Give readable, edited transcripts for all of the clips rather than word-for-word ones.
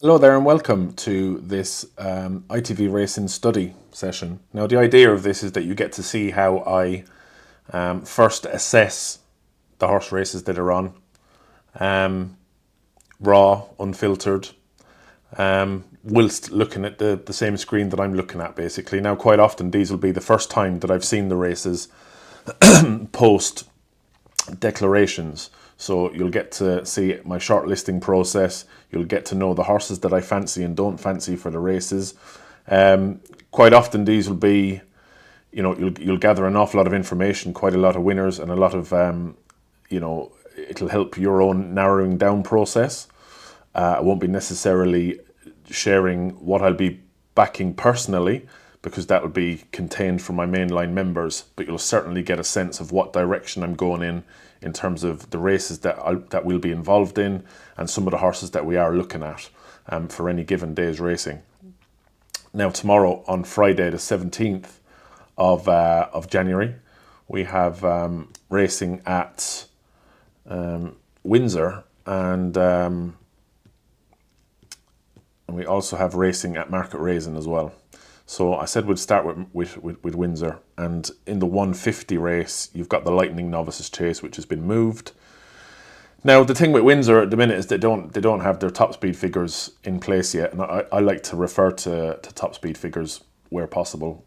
Hello there and welcome to this ITV Racing study session. Now the idea of this is that you get to see how I first assess the horse races that are on, raw, unfiltered, whilst looking at the same screen that I'm looking at basically. Now quite often these will be the first time that I've seen the races post declarations. So you'll get to see my shortlisting process. You'll get to know the horses that I fancy and don't fancy for the races. Quite often these will be, you'll gather an awful lot of information, quite a lot of winners, and a lot of, it'll help your own narrowing down process. I won't be necessarily sharing what I'll be backing personally, because that will be contained from my mainline members, but you'll certainly get a sense of what direction I'm going in terms of the races that we'll be involved in and some of the horses that we are looking at for any given day's racing. Now tomorrow, on Friday the 17th of January, we have racing at Windsor, and we also have racing at Market Rasen as well. So I said we'd start with Windsor, and in the 150 race, you've got the Lightning Novices Chase, which has been moved. Now the thing with Windsor at the minute is they don't have their top speed figures in place yet, and I like to refer to top speed figures where possible.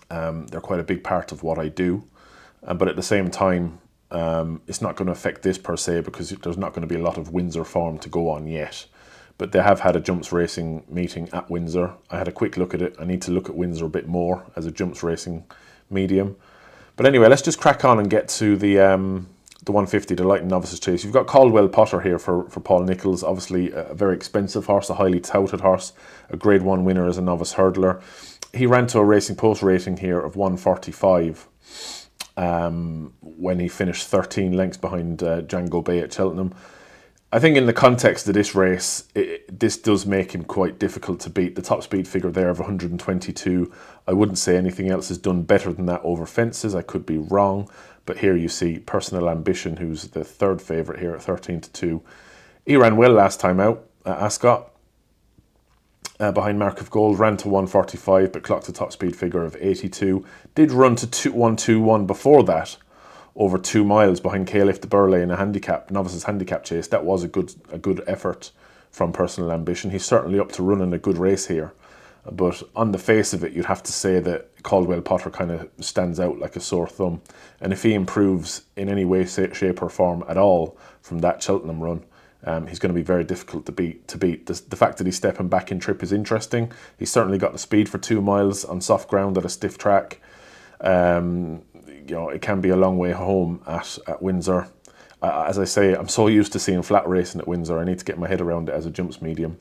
They're quite a big part of what I do, but at the same time, it's not going to affect this per se because there's not going to be a lot of Windsor form to go on yet. But they have had a jumps racing meeting at Windsor. I had a quick look at it. I need to look at Windsor a bit more as a jumps racing medium. But anyway, let's just crack on and get to the 150, the Lightning Novices Chase. You've got Caldwell Potter here for Paul Nicholls. Obviously a very expensive horse, a highly touted horse, a Grade 1 winner as a novice hurdler. He ran to a Racing Post rating here of 145 when he finished 13 lengths behind Django Bay at Cheltenham. I think in the context of this race, this does make him quite difficult to beat. The top speed figure there of 122, I wouldn't say anything else is done better than that over fences. I could be wrong, but here you see Personal Ambition, who's the third favourite here at 13-2. He ran well last time out at Ascot. Behind Mark of Gold, ran to 145, but clocked a top speed figure of 82. Did run to 121 before that, over 2 miles behind Caliph de Burley in a novices handicap chase. That was a good effort from Personal Ambition. He's certainly up to running a good race here. But on the face of it, you'd have to say that Caldwell Potter kind of stands out like a sore thumb. And if he improves in any way, shape or form at all from that Cheltenham run, he's going to be very difficult to beat. The fact that he's stepping back in trip is interesting. He's certainly got the speed for 2 miles on soft ground at a stiff track. It can be a long way home at Windsor. As I say, I'm so used to seeing flat racing at Windsor. I need to get my head around it as a jumps medium.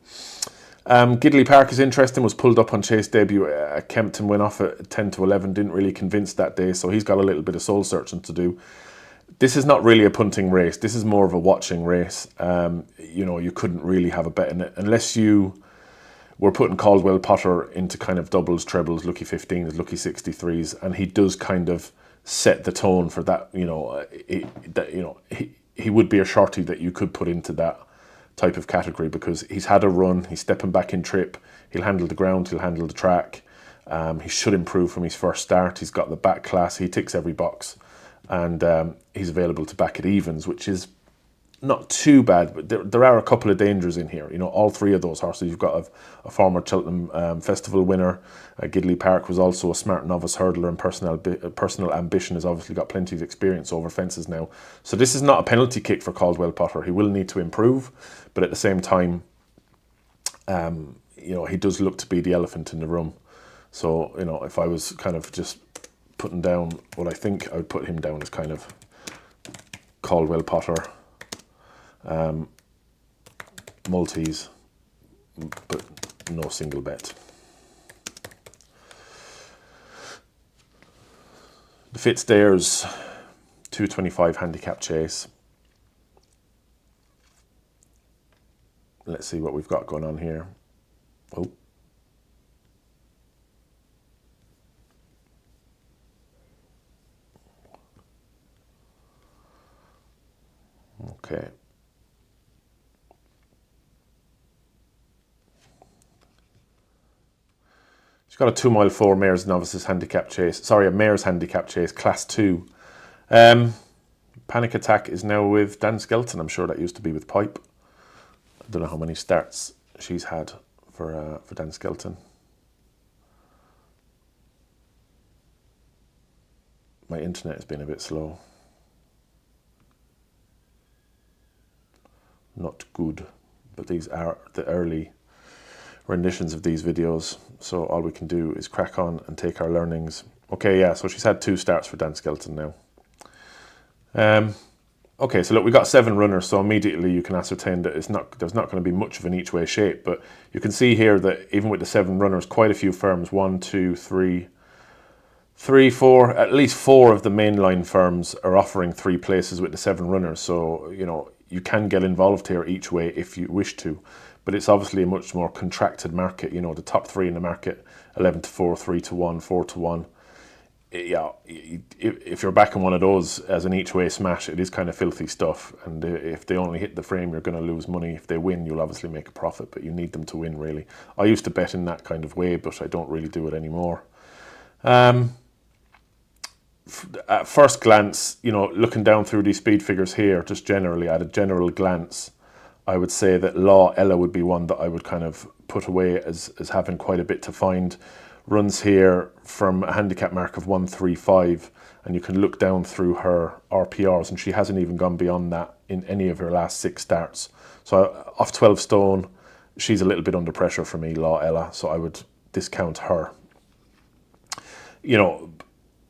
Gidley Park is interesting. Was pulled up on chase debut at Kempton. Went off at 10-11. Didn't really convince that day, so he's got a little bit of soul searching to do. This is not really a punting race. This is more of a watching race. You couldn't really have a bet in it unless you were putting Caldwell Potter into kind of doubles, trebles, lucky 15s, lucky 63s, and he does kind of set the tone for that. He would be a shorty that you could put into that type of category because he's had a run, he's stepping back in trip, he'll handle the ground, he'll handle the track. He should improve from his first start. He's got the back class, he ticks every box, and he's available to back at evens, which is not too bad, but there are a couple of dangers in here. All three of those horses. You've got a former Cheltenham Festival winner. Gidley Park was also a smart novice hurdler, and Personal Ambition has obviously got plenty of experience over fences now. So this is not a penalty kick for Caldwell Potter. He will need to improve, but at the same time, he does look to be the elephant in the room. So, if I was kind of just putting down what I think I would put him down as kind of Caldwell Potter, multis, but no single bet. The Fitzdares 225 handicap chase. Let's see what we've got going on here. Oh. Okay. She's got a 2 mile 4 mares novices handicap chase. Sorry, a mares handicap chase, class 2. Panic Attack is now with Dan Skelton. I'm sure that used to be with Pipe. I don't know how many starts she's had for Dan Skelton. My internet has been a bit slow. Not good, but these are the early renditions of these videos, so all we can do is crack on and take our learnings. Okay, yeah, so she's had 2 starts for Dan Skelton now. Okay, so look, we got 7 runners, so immediately you can ascertain that there's not going to be much of an each way shape, but you can see here that even with the 7 runners, quite a few firms, 1, 2, 3, 4, at least 4 of the mainline firms are offering 3 places with the 7 runners, so you know you can get involved here each way if you wish to, but it's obviously a much more contracted market. You know, the top 3 in the market, 11 to 4, 3 to 1, 4 to 1. Yeah, if you're backing one of those as an each way smash, it is kind of filthy stuff, and if they only hit the frame, you're going to lose money. If they win, you'll obviously make a profit, but you need them to win, really. I used to bet in that kind of way, but I don't really do it anymore. At first glance, you know, looking down through these speed figures here, just generally at a general glance, I would say that Law Ella would be one that I would kind of put away as having quite a bit to find. Runs here from a handicap mark of 135, and you can look down through her RPRs, and she hasn't even gone beyond that in any of her last 6 starts. So off 12 stone, she's a little bit under pressure for me, Law Ella, so I would discount her. You know,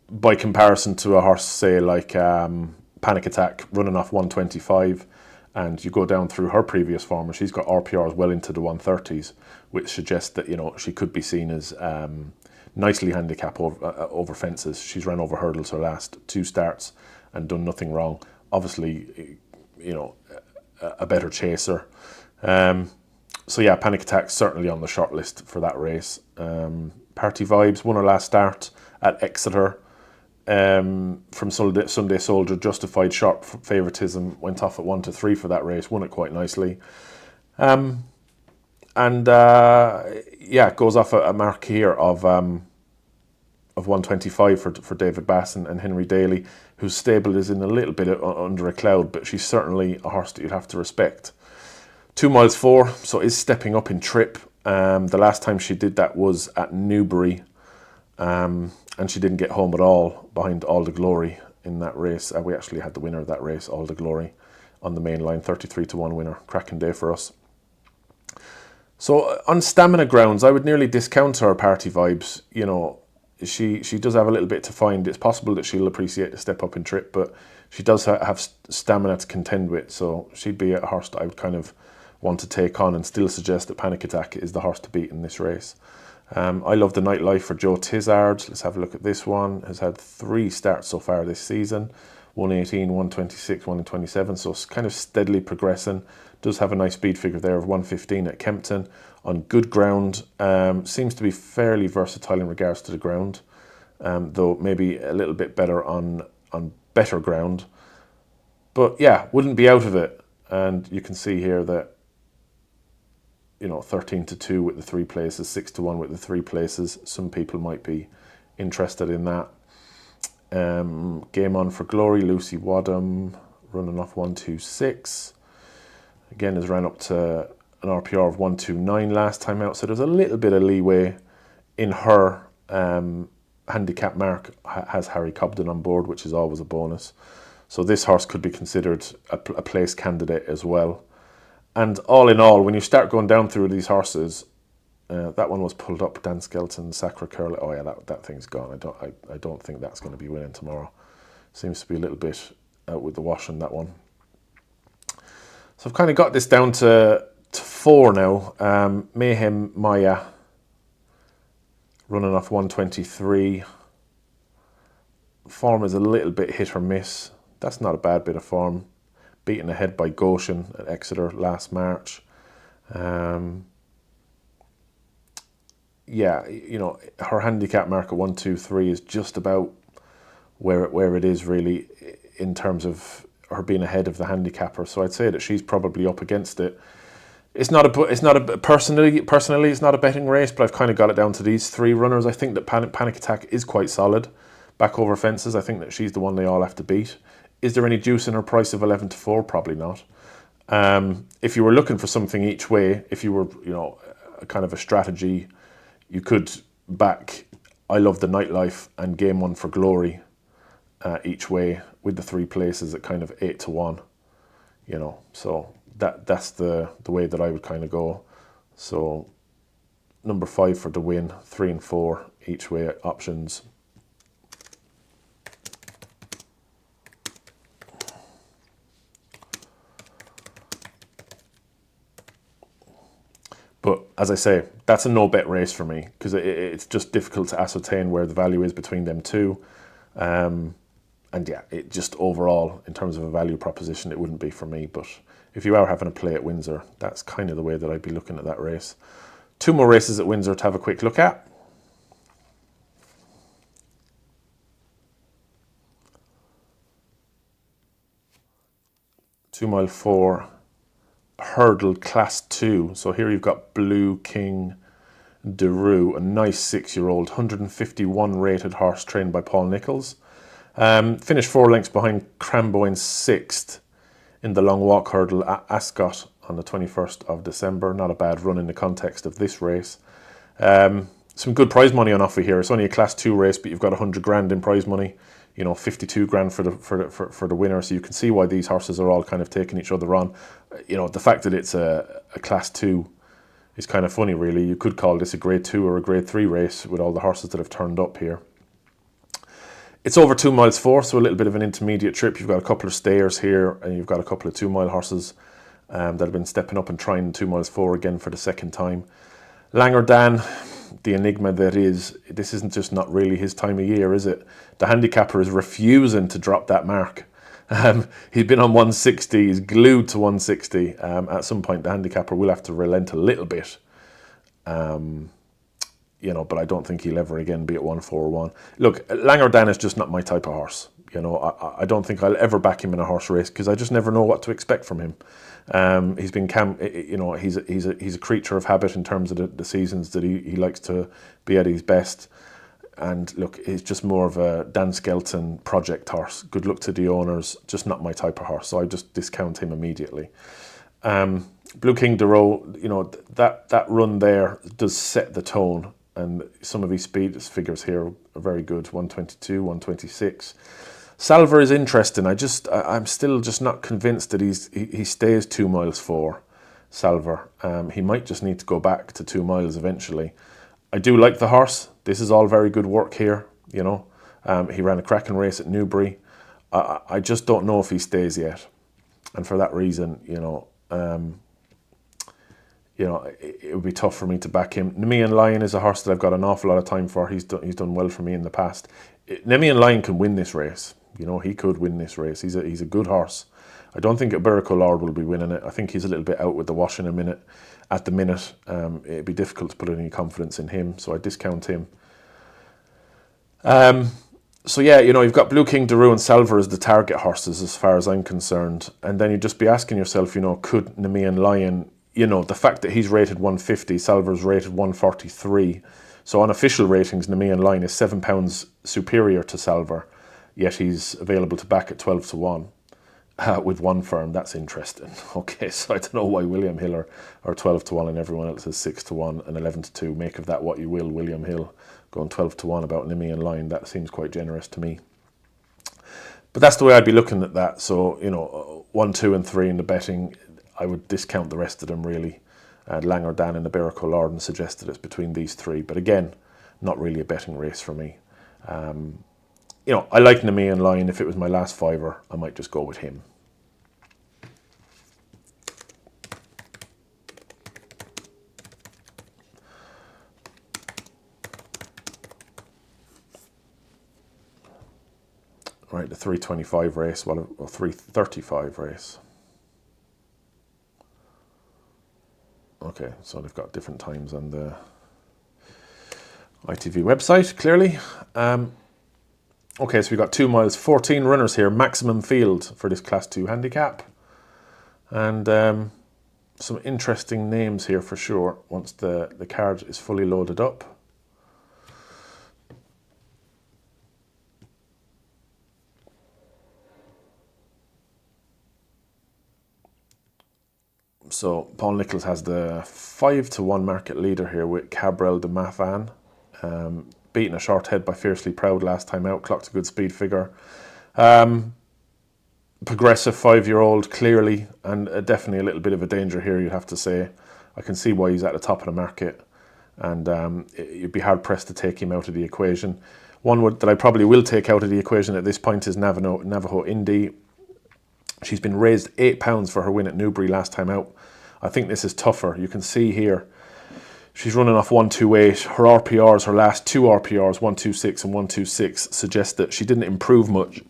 by comparison to a horse, say, like Panic Attack, running off 125, and you go down through her previous form, and she's got RPRs well into the 130s, which suggests that, you know, she could be seen as nicely handicapped over fences. She's run over hurdles her last 2 starts and done nothing wrong. Obviously, you know, a better chaser. So yeah, Panic Attack certainly on the short list for that race. Party Vibes won her last start at Exeter. From Sunday Soldier, justified sharp favouritism, went off at 1 to 3 for that race, won it quite nicely. Yeah, it goes off a mark here of 125 for David Bass and Henry Daly, whose stable is in a little bit under a cloud, but she's certainly a horse that you'd have to respect. 2 miles 4, so is stepping up in trip. The last time she did that was at Newbury, and she didn't get home at all behind All the Glory in that race. We actually had the winner of that race, All the Glory, on the main line, 33 to 1 winner. Cracking day for us. So on stamina grounds, I would nearly discount her, Party Vibes. You know, she does have a little bit to find. It's possible that she'll appreciate a step up in trip, but she does have stamina to contend with, so she'd be a horse that I would kind of want to take on, and still suggest that Panic Attack is the horse to beat in this race. I love the Nightlife for Joe Tizard. Let's have a look at this one. Has had 3 starts so far this season. 118, 126, 127. So it's kind of steadily progressing. Does have a nice speed figure there of 115 at Kempton. On good ground. Seems to be fairly versatile in regards to the ground. Though maybe a little bit better on better ground. But yeah, wouldn't be out of it. And you can see here that, you know, 13 to 2 with the 3 places, 6 to 1 with the 3 places. Some people might be interested in that. Game On for Glory, Lucy Wadham, running off 126. Again, has ran up to an RPR of 129 last time out, so there's a little bit of leeway in her handicap mark. Has Harry Cobden on board, which is always a bonus. So this horse could be considered a place candidate as well. And all in all, when you start going down through these horses, that one was pulled up, Dan Skelton, Sacra Curl. Oh yeah, that thing's gone. I don't think that's going to be winning tomorrow. Seems to be a little bit out with the wash on that one. So I've kind of got this down to 4 now. Mayhem Maya, running off 123. Form is a little bit hit or miss. That's not a bad bit of form. Beaten ahead by Goshen at Exeter last March. Yeah, you know, her handicap mark at 123 is just about where it is really in terms of her being ahead of the handicapper. So I'd say that she's probably up against it. Personally, it's not a betting race, but I've kind of got it down to these three runners. I think that Panic Attack is quite solid back over fences. I think that she's the one they all have to beat. Is there any juice in her price of 11-4? Probably not. If you were looking for something each way, if you were, a kind of a strategy, you could back I Love the Nightlife and Game One for Glory each way with the three places at kind of 8-1. So that's the way that I would kind of go. So number 5 for the win, 3 and 4 each way options. But as I say, that's a no bet race for me because it's just difficult to ascertain where the value is between them two. And yeah, it just overall, in terms of a value proposition, it wouldn't be for me. But if you are having a play at Windsor, that's kind of the way that I'd be looking at that race. 2 more races at Windsor to have a quick look at. Two Mile 4 Hurdle Class 2. So here you've got Blue King Deru, a nice 6-year-old, 151 rated horse trained by Paul Nicholls. Finished 4 lengths behind Cramboyne 6th in the long walk hurdle at Ascot on the 21st of December. Not a bad run in the context of this race. Some good prize money on offer here. It's only a Class 2 race, but you've got 100 grand in prize money. 52 grand for the winner. So you can see why these horses are all kind of taking each other on. The fact that it's a Class 2 is kind of funny, really. You could call this a Grade 2 or a Grade 3 race with all the horses that have turned up here. It's over 2 miles 4, so a little bit of an intermediate trip. You've got a couple of stayers here, and you've got a couple of 2 mile horses that have been stepping up and trying 2 miles 4 again for the second time. Langer Dan, the enigma that is, this isn't just not really his time of year, is it? The handicapper is refusing to drop that mark. He's been on 160, he's glued to 160. At some point, the handicapper will have to relent a little bit. But I don't think he'll ever again be at 141. Look, Langer Dan is just not my type of horse. I don't think I'll ever back him in a horse race because I just never know what to expect from him. He's been he's a creature of habit in terms of the seasons that he likes to be at his best. And look, he's just more of a Dan Skelton project horse. Good luck to the owners, just not my type of horse. So I just discount him immediately. Blue King Deroe, that run there does set the tone. And some of his speed figures here are very good. 122, 126. Salver is interesting. I'm still just not convinced that he stays 2 miles 4. Salver. He might just need to go back to 2 miles eventually. I do like the horse. This is all very good work here. He ran a cracking race at Newbury. I just don't know if he stays yet, and for that reason, it would be tough for me to back him. Nemean Lion is a horse that I've got an awful lot of time for. He's done well for me in the past. Nemean Lion can win this race. He could win this race. He's a good horse. I don't think Iberico Lord will be winning it. I think he's a little bit out with the wash at the minute. It'd be difficult to put any confidence in him, so I discount him. So yeah, you've got Blue King Deru and Salver as the target horses as far as I'm concerned. And then you'd just be asking yourself, could Nemean Lion, the fact that he's rated 150, Salver's rated 143. So on official ratings, Nemean Lion is £7 superior to Salver, yet he's available to back at 12-1 with one firm. That's interesting. Okay, so I don't know why William Hill are 12-1 and everyone else is 6-1 and 11-2. Make of that what you will. William Hill going 12-1 about Nemean Lion. That seems quite generous to me. But that's the way I'd be looking at that. So, 1, 2 and 3 in the betting, I would discount the rest of them really. Langer, Dan and Iberico Lord and suggest that it's between these three. But again, not really a betting race for me. I like Nemean Lion. If it was my last fiver, I might just go with him. Right, the 325 race, or 335 race. Okay, so they've got different times on the ITV website, clearly. Okay, so we've got 2 miles, 14 runners here, maximum field for this Class 2 handicap. And some interesting names here for sure once the card is fully loaded up. So Paul Nicholls has the 5-1 market leader here with Cabrel de Mafan. Beaten a short head by Fiercely Proud last time out, clocked a good speed figure. Progressive 5-year-old, clearly, and definitely a little bit of a danger here, you'd have to say. I can see why he's at the top of the market, and you'd be hard-pressed to take him out of the equation. One that I probably will take out of the equation at this point is Navajo Indy. She's been raised £8 for her win at Newbury last time out. I think this is tougher. You can see here, she's running off 128. Her RPRs, her last two RPRs, 126 and 126, suggest that she didn't improve much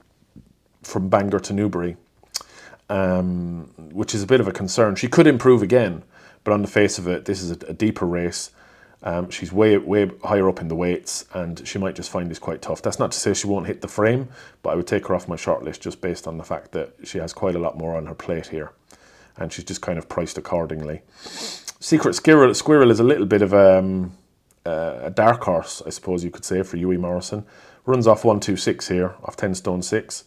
from Bangor to Newbury, which is a bit of a concern. She could improve again, but on the face of it, this is a deeper race. She's way higher up in the weights, and she might just find this quite tough. That's not to say she won't hit the frame, but I would take her off my shortlist just based on the fact that she has quite a lot more on her plate here, and she's just kind of priced accordingly. Secret Squirrel is a little bit of a dark horse, I suppose you could say, for Hughie Morrison. Runs off 126 here, off 10 stone 6.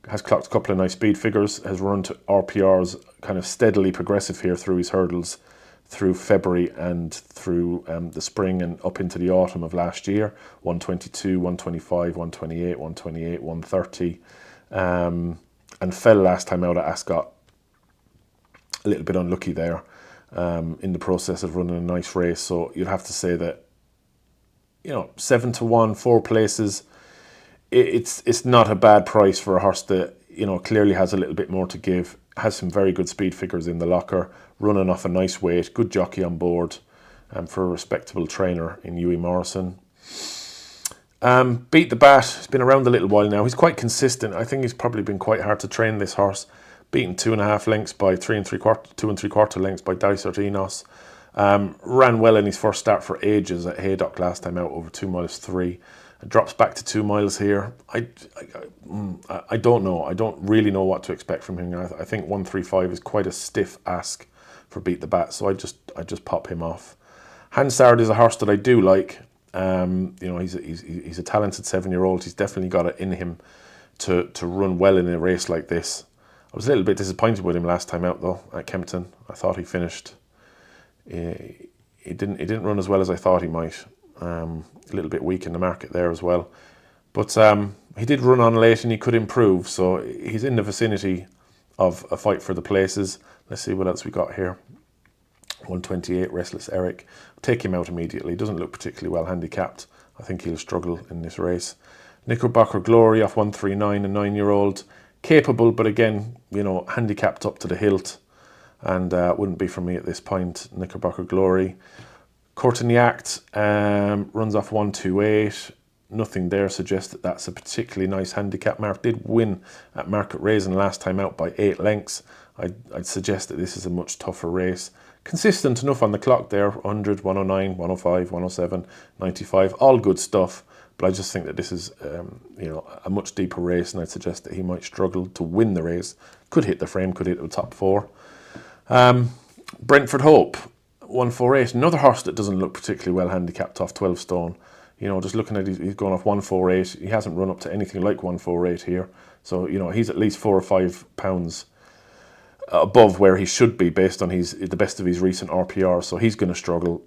Has clocked a couple of nice speed figures, has run to RPRs kind of steadily progressive here through his hurdles through February and through the spring and up into the autumn of last year. 122, 125, 128, 128, 130. And fell last time out at Ascot. A little bit unlucky there in the process of running a nice race. So you'd have to say that, 7-1, 4 places. It's not a bad price for a horse that, clearly has a little bit more to give. Has some very good speed figures in the locker, running off a nice weight, good jockey on board, for a respectable trainer in Hughie Morrison. Beat the Bat, he's been around a little while now. He's quite consistent. I think he's probably been quite hard to train, this horse. Beaten 2.5 lengths by 2 3/4 lengths by Dysart Enos. Ran well in his first start for ages at Haydock last time out, over 2 miles 3. Drops back to 2 miles here. I don't know. I don't really know what to expect from him. I think 135 is quite a stiff ask for Beat the Bat, so I just pop him off. Hansard is a horse that I do like. He's a talented 7-year-old. He's definitely got it in him to run well in a race like this. I was a little bit disappointed with him last time out though at Kempton. I thought he finished. He didn't run as well as I thought he might. A little bit weak in the market there as well, but he did run on late and he could improve, so he's in the vicinity of a fight for the places. Let's see what else we got here. 128, Restless Eric. Take him out immediately. Doesn't look particularly well handicapped. I think he'll struggle in this race. Knickerbocker Glory off 139, a 9-year-old, capable, but again, handicapped up to the hilt, and wouldn't be for me at this point. Knickerbocker Glory. Courtiniact runs off 128. Nothing there suggests that that's a particularly nice handicap. Mark did win at Market Rasen last time out by 8 lengths. I'd suggest that this is a much tougher race. Consistent enough on the clock there, 100, 109, 105, 107, 95, all good stuff. But I just think that this is a much deeper race, and I'd suggest that he might struggle to win the race. Could hit the frame, could hit the top 4. Brentford Hope. 148, another horse that doesn't look particularly well handicapped off 12 stone. Just looking at he's going off 148. He hasn't run up to anything like 148 here. So, he's at least 4 or 5 pounds above where he should be based on the best of his recent RPR. So he's going to struggle.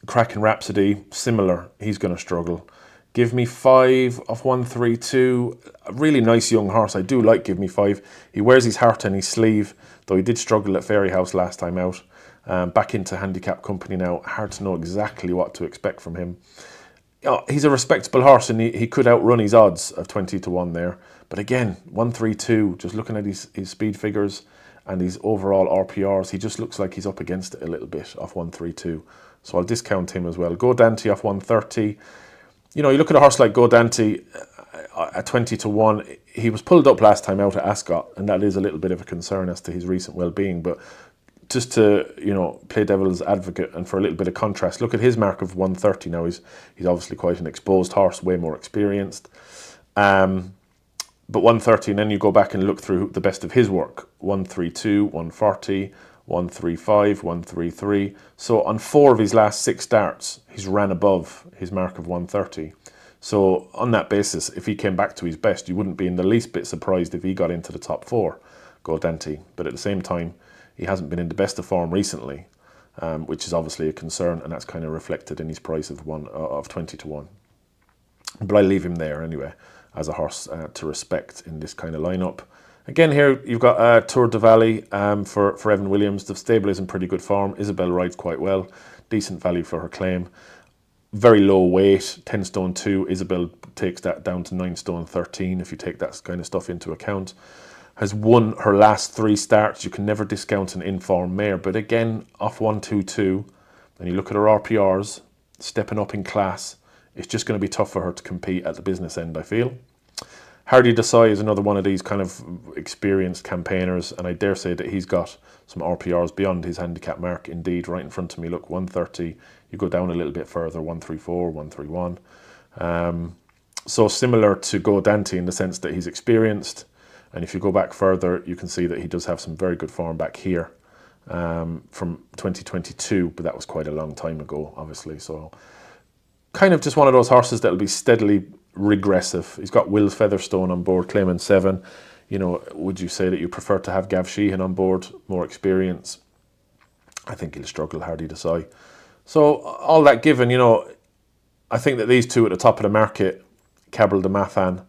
Kraken Rhapsody, similar. He's going to struggle. Give Me 5 off 132. A really nice young horse. I do like Give Me 5. He wears his heart on his sleeve, though he did struggle at Fairyhouse last time out. Back into handicap company now. Hard to know exactly what to expect from him. He's a respectable horse, and he could outrun his odds of 20-1 there. But again, 132, just looking at his speed figures and his overall RPRs, he just looks like he's up against it a little bit off 132. So I'll discount him as well. Go Dante off 130. You look at a horse like Go Dante at 20-1. He was pulled up last time out at Ascot, and that is a little bit of a concern as to his recent well-being. But just to play devil's advocate and for a little bit of contrast, look at his mark of 130 now. He's obviously quite an exposed horse, way more experienced. But 130, and then you go back and look through the best of his work: 132, 140, 135, 133. So on 4 of his last 6 starts, he's ran above his mark of 130. So on that basis, if he came back to his best, you wouldn't be in the least bit surprised if he got into the top 4, Gordenti. But at the same time, he hasn't been in the best of form recently, which is obviously a concern, and that's kind of reflected in his price of 20 to 1. But I leave him there anyway as a horse to respect in this kind of lineup. Again, here you've got Tour de Valley for Evan Williams. The stable is in pretty good form. Isabel rides quite well. Decent value for her claim. Very low weight, 10 stone 2. Isabel takes that down to 9 stone 13 if you take that kind of stuff into account. Has won her last 3 starts. You can never discount an in-form mare. But again, off 122, and you look at her RPRs, stepping up in class, it's just going to be tough for her to compete at the business end, I feel. Hardy Desai is another one of these kind of experienced campaigners, and I dare say that he's got some RPRs beyond his handicap mark. Indeed, right in front of me, look, 130. You go down a little bit further, 134, 131. So similar to Gordenti in the sense that he's experienced, and if you go back further, you can see that he does have some very good form back here from 2022, but that was quite a long time ago, obviously. So kind of just one of those horses that will be steadily regressive. He's got Will Featherstone on board, claiming 7. You know, would you say that you prefer to have Gav Sheehan on board, more experience? I think he'll struggle, Hardy Desai. So all that given, you know, I think that these two at the top of the market, Cabral de Mathan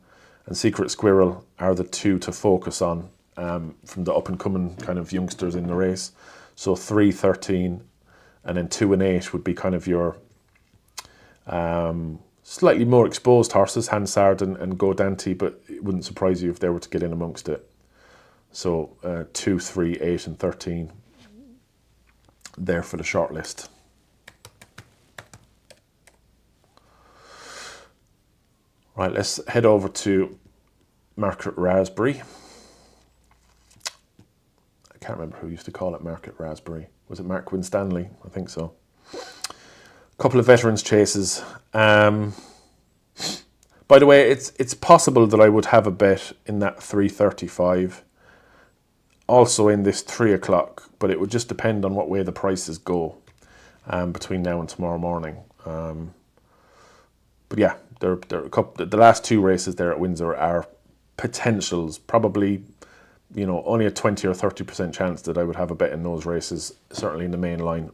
and Secret Squirrel, are the two to focus on from the up-and-coming kind of youngsters in the race. So 3, 13, and then 2 and 8 would be kind of your slightly more exposed horses, Hansard and Gordenti, but it wouldn't surprise you if they were to get in amongst it. So 2, 3, 8 and 13 there for the short list. Right, let's head over to Market Raspberry. I can't remember who used to call it Market Raspberry. Was it Mark Winstanley? I think so. A couple of veterans chases. By the way, it's possible that I would have a bet in that 335. Also in this 3 o'clock, but it would just depend on what way the prices go between now and tomorrow morning. But yeah, the last 2 races there at Windsor are potentials. Probably, you know, only a 20 or 30% chance that I would have a bet in those races, certainly in the main line.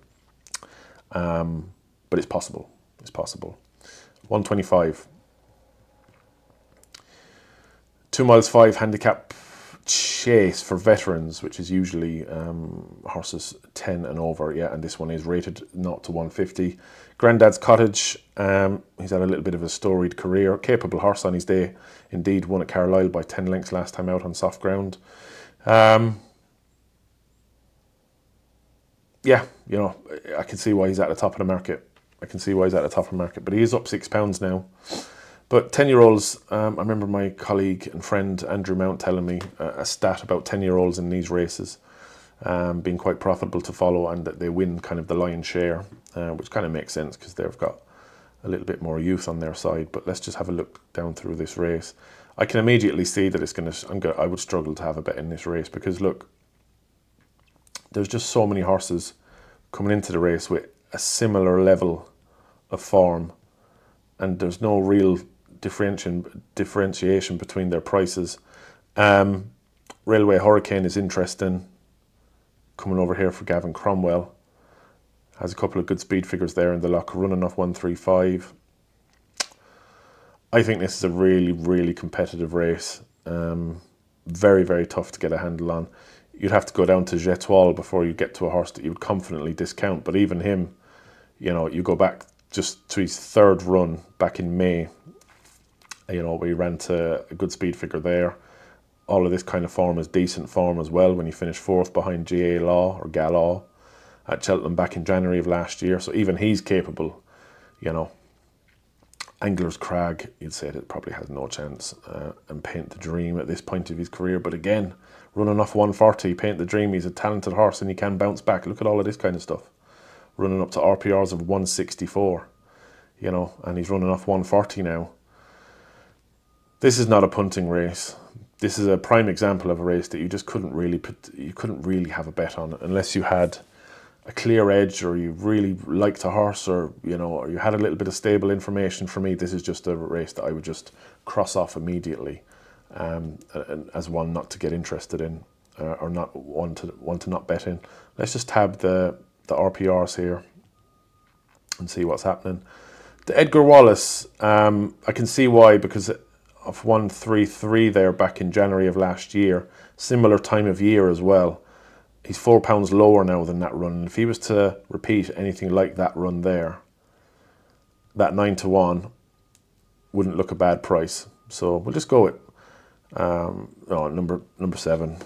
But it's possible. It's possible. 125. 2 miles 5 handicap chase for veterans, which is usually horses 10 and over. Yeah, and this one is rated 0 to 150. Grandad's Cottage. He's had a little bit of a storied career. Capable horse on his day. Indeed, won at Carlisle by 10 lengths last time out on soft ground. Yeah, you know, I can see why he's at the top of the market. But he is up £6 now. But 10-year-olds, I remember my colleague and friend Andrew Mount telling me a stat about 10-year-olds in these races being quite profitable to follow, and that they win kind of the lion's share, which kind of makes sense because they've got a little bit more youth on their side. But let's just have a look down through this race. I can immediately see that it's going to. I would struggle to have a bet in this race because look, there's just so many horses coming into the race with a similar level of form, and there's no real differentiation between their prices. Railway Hurricane is interesting, coming over here for Gavin Cromwell. Has a couple of good speed figures there in the lock, running off 135. I think this is a really, really competitive race. Very, very tough to get a handle on. You'd have to go down to J'Etoile before you get to a horse that you would confidently discount. But even him, you know, you go back just to his 3rd run back in May, you know, where he ran to a good speed figure there. All of this kind of form is decent form as well when he finished 4th behind G.A. Law or Galaw at Cheltenham back in January of last year. So even he's capable, you know. Angler's Crag, you'd say that probably has no chance. And Paint the Dream at this point of his career. But again, running off 140, Paint the Dream, he's a talented horse and he can bounce back. Look at all of this kind of stuff. Running up to RPRs of 164, you know, and he's running off 140 now. This is not a punting race. this is a prime example of a race that you just couldn't really have a bet on unless you had a clear edge, or you really liked a horse, or or you had a little bit of stable information. For me, this is just a race that I would just cross off immediately, as one not to get interested in, or not one to not bet in. Let's just tab the RPRs here and see what's happening. The Edgar Wallace, I can see why, because of 133 there back in January of last year, similar time of year as well. He's £4 lower now than that run. If he was to repeat anything like that run there, that 9-1 wouldn't look a bad price. So we'll just go with number 7.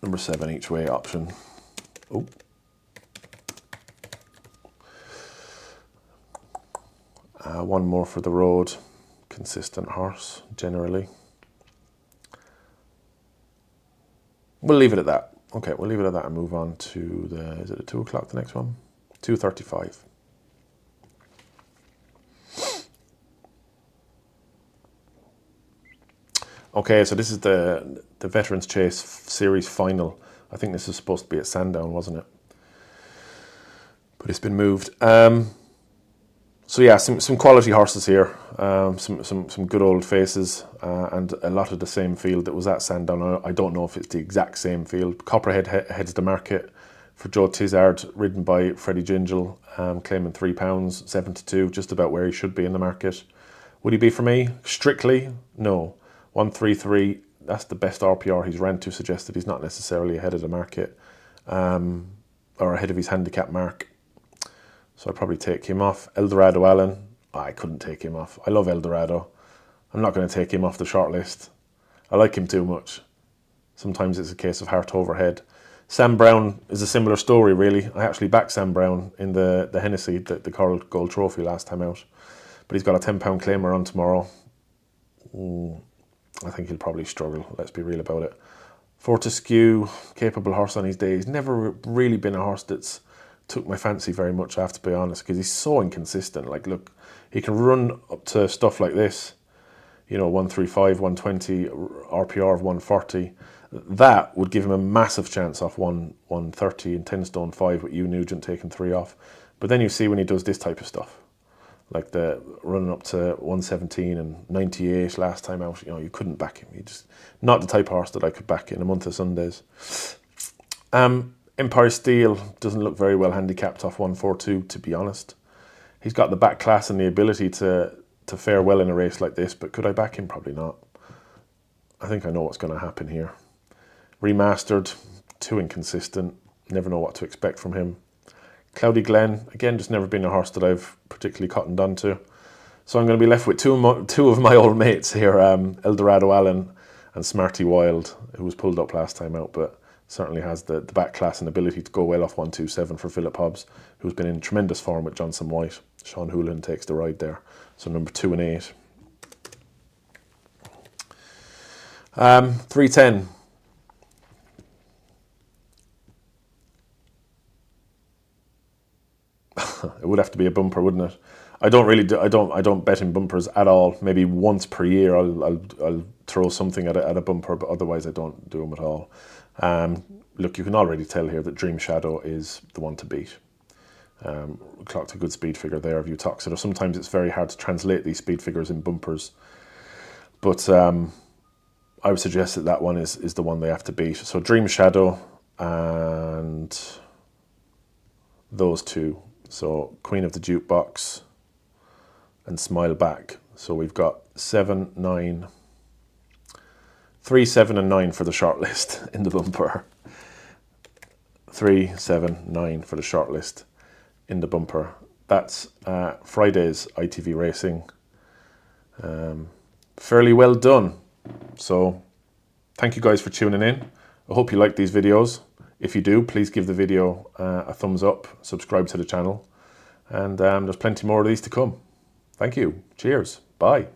Number 7 each way option. Oh. One more for the road. Consistent horse, generally. We'll leave it at that. Okay, we'll leave it at that and move on to is it at 2 o'clock, the next one? 2:35. Okay, so this is the Veterans Chase Series final. I think this was supposed to be at Sandown, wasn't it? But it's been moved. So yeah, some quality horses here, some good old faces, and a lot of the same field that was at Sandown. I don't know if it's the exact same field. Copperhead heads the market for Joe Tizard, ridden by Freddie Gingell, claiming £3, 7-2, just about where he should be in the market. Would he be for me? Strictly, no. 133, that's the best RPR he's ran to, suggest that he's not necessarily ahead of the market, or ahead of his handicap mark. So I'd probably take him off. Eldorado Allen, I couldn't take him off. I love Eldorado. I'm not going to take him off the short list. I like him too much. Sometimes it's a case of heart over head. Sam Brown is a similar story, really. I actually backed Sam Brown in the Hennessy, the Coral Gold Trophy last time out. But he's got a £10 claimer on tomorrow. I think he'll probably struggle, let's be real about it. Fortescue, capable horse on his day. He's never really been a horse that's took my fancy very much, I have to be honest, because he's so inconsistent. Like, look, he can run up to stuff like this, 135, 120, RPR of 140. That would give him a massive chance off 130 and 10 stone 5 with Hugh Nugent taking 3 off. But then you see when he does this type of stuff, like the running up to 117 and 98 last time out, you couldn't back him. He just not the type of horse that I could back in a month of Sundays. Empire Steel doesn't look very well handicapped off 142, to be honest. He's got the back class and the ability to fare well in a race like this, but could I back him? Probably not. I think I know what's going to happen here. Remastered, too inconsistent. Never know what to expect from him. Cloudy Glen, again, just never been a horse that I've particularly cottoned onto. So I'm going to be left with two of my old mates here, Eldorado Allen and Smarty Wild, who was pulled up last time out, but certainly has the back class and ability to go well off 127 for Philip Hobbs, who's been in tremendous form with Johnson White. Sean Houlihan takes the ride there. So number 2 and 8. 310. It would have to be a bumper, wouldn't it? I don't bet in bumpers at all. Maybe once per year I'll throw something at a bumper, but otherwise I don't do them at all. Look, you can already tell here that Dream Shadow is the one to beat. Clocked a good speed figure there of Utoxeter. Sometimes it's very hard to translate these speed figures in bumpers, but I would suggest that one is the one they have to beat. So Dream Shadow and those two. So Queen of the Jukebox and Smile Back. So we've got 7, 9, 3, 7 and 9 for the short list in the bumper. 3, 7, 9 for the short list in the bumper. That's Friday's ITV Racing. Fairly well done. So thank you guys for tuning in. I hope you like these videos. If you do, please give the video a thumbs up, subscribe to the channel, and there's plenty more of these to come. Thank you. Cheers. Bye.